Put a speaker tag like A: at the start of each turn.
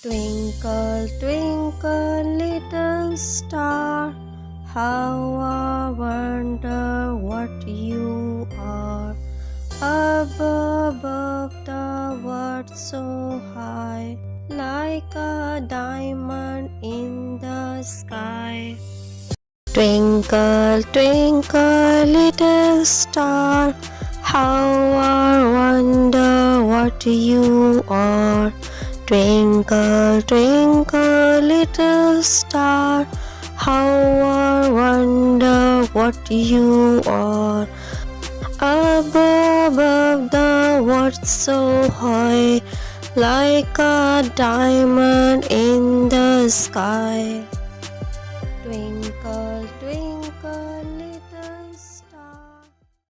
A: Twinkle, twinkle, little star, how I wonder what you are. Above the world so high, like a diamond in the sky. Twinkle, twinkle, little star, how I wonder what you are. Twinkle, twinkle, little star, how I wonder what you are. Above the world so high, like a diamond in the sky. Twinkle,